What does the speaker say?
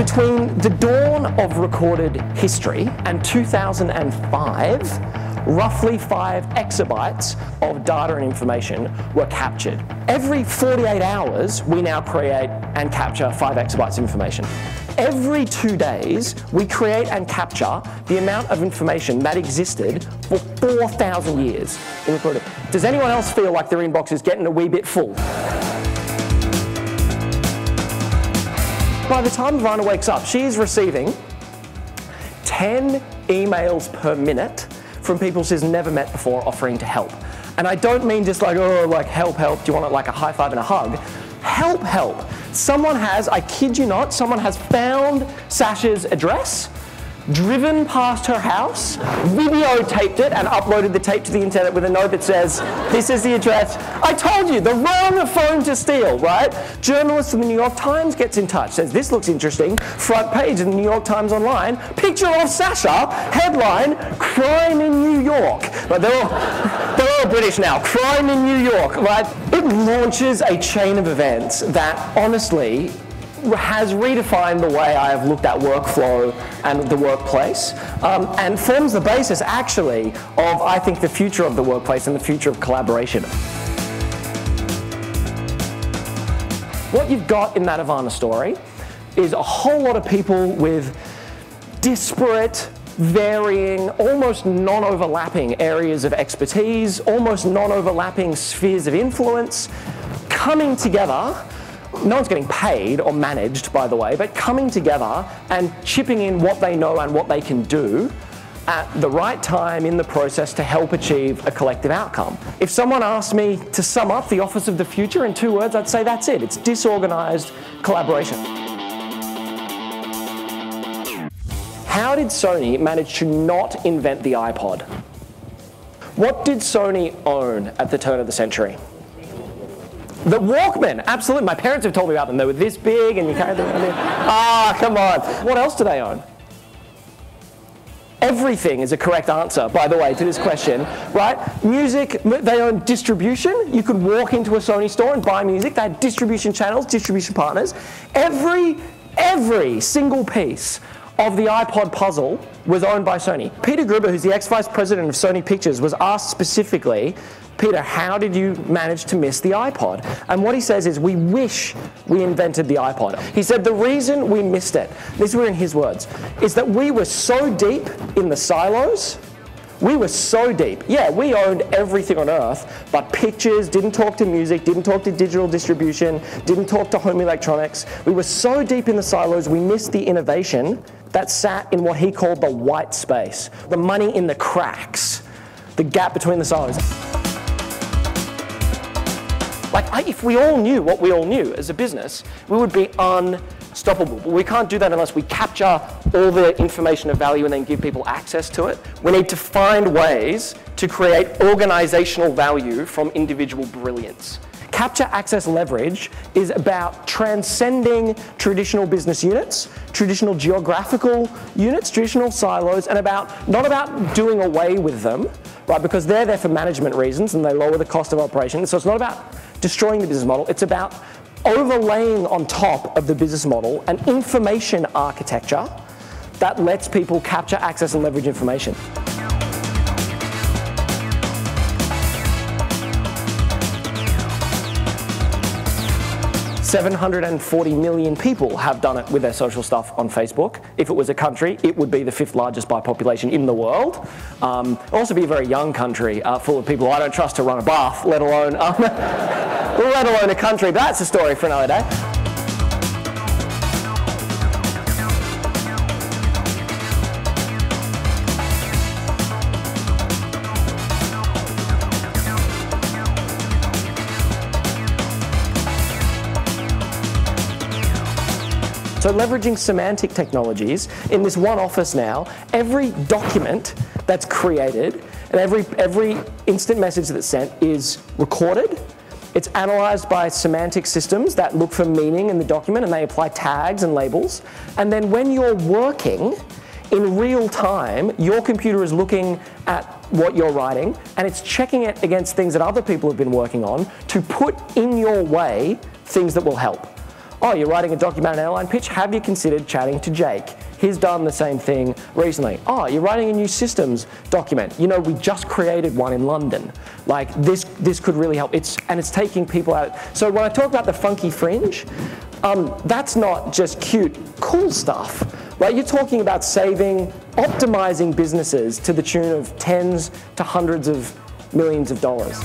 Between the dawn of recorded history and 2005, roughly 5 exabytes of data and information were captured. Every 48 hours, we now create and capture 5 exabytes of information. Every 2 days, we create and capture the amount of information that existed for 4,000 years. Does anyone else feel like their inbox is getting a wee bit full? By the time Ivana wakes up, she is receiving 10 emails per minute from people she's never met before offering to help. And I don't mean just like, oh, like help, help, do you want like a high five and a hug? Help, help. Someone has, I kid you not, someone has found Sasha's address, driven past her house, videotaped it and uploaded the tape to the internet with a note that says, this is the address. I told you, the wrong phone to steal, right? Journalist from the New York Times gets in touch, says, this looks interesting, front page of the New York Times Online, picture of Sasha, headline, crime in New York. But they're all British now, crime in New York, right? It launches a chain of events that honestly has redefined the way I have looked at workflow and the workplace, and forms the basis, actually, of, I think, the future of the workplace and the future of collaboration. What you've got in that Ivana story is a whole lot of people with disparate, varying, almost non-overlapping areas of expertise, almost non-overlapping spheres of influence, coming together. No one's getting paid or managed, by the way, but coming together and chipping in what they know and what they can do at the right time in the process to help achieve a collective outcome. If someone asked me to sum up the office of the future in 2 words, I'd say that's it. It's disorganized collaboration. How did Sony manage to not invent the iPod? What did Sony own at the turn of the century? The Walkman, absolutely. My parents have told me about them. They were this big and you carried them around. Ah, come on. What else do they own? Everything is a correct answer, by the way, to this question, right? Music, they own distribution. You could walk into a Sony store and buy music. They had distribution channels, distribution partners. Every single piece of the iPod puzzle was owned by Sony. Peter Gruber, who's the ex-vice president of Sony Pictures, was asked specifically, Peter, how did you manage to miss the iPod? And what he says is, we wish we invented the iPod. He said the reason we missed it, these were in his words, is that we were so deep in the silos. We were so deep. Yeah, we owned everything on earth, but pictures didn't talk to music, didn't talk to digital distribution, didn't talk to home electronics. We were so deep in the silos, we missed the innovation that sat in what he called the white space, the money in the cracks, the gap between the silos. Like, if we all knew what we all knew as a business, we would be unstoppable. But we can't do that unless we capture all the information of value and then give people access to it. We need to find ways to create organizational value from individual brilliance. Capture, access, leverage is about transcending traditional business units, traditional geographical units, traditional silos, and not about doing away with them, right? Because they're there for management reasons and they lower the cost of operation. So it's not about destroying the business model, it's about overlaying on top of the business model an information architecture that lets people capture, access, and leverage information. $740 million people have done it with their social stuff on Facebook. If it was a country, it would be the 5th largest by population in the world. Also be a very young country full of people I don't trust to run a bath, let alone a country. But that's a story for another day. So leveraging semantic technologies, in this one office now, every document that's created and every instant message that's sent is recorded. It's analyzed by semantic systems that look for meaning in the document and they apply tags and labels. And then when you're working, in real time, your computer is looking at what you're writing and it's checking it against things that other people have been working on to put in your way things that will help. Oh, you're writing a document on an airline pitch? Have you considered chatting to Jake? He's done the same thing recently. Oh, you're writing a new systems document. You know, we just created one in London. Like, this could really help. It's taking people out. So when I talk about the funky fringe, that's not just cute, cool stuff. Right? You're talking about optimizing businesses to the tune of tens to hundreds of millions of dollars.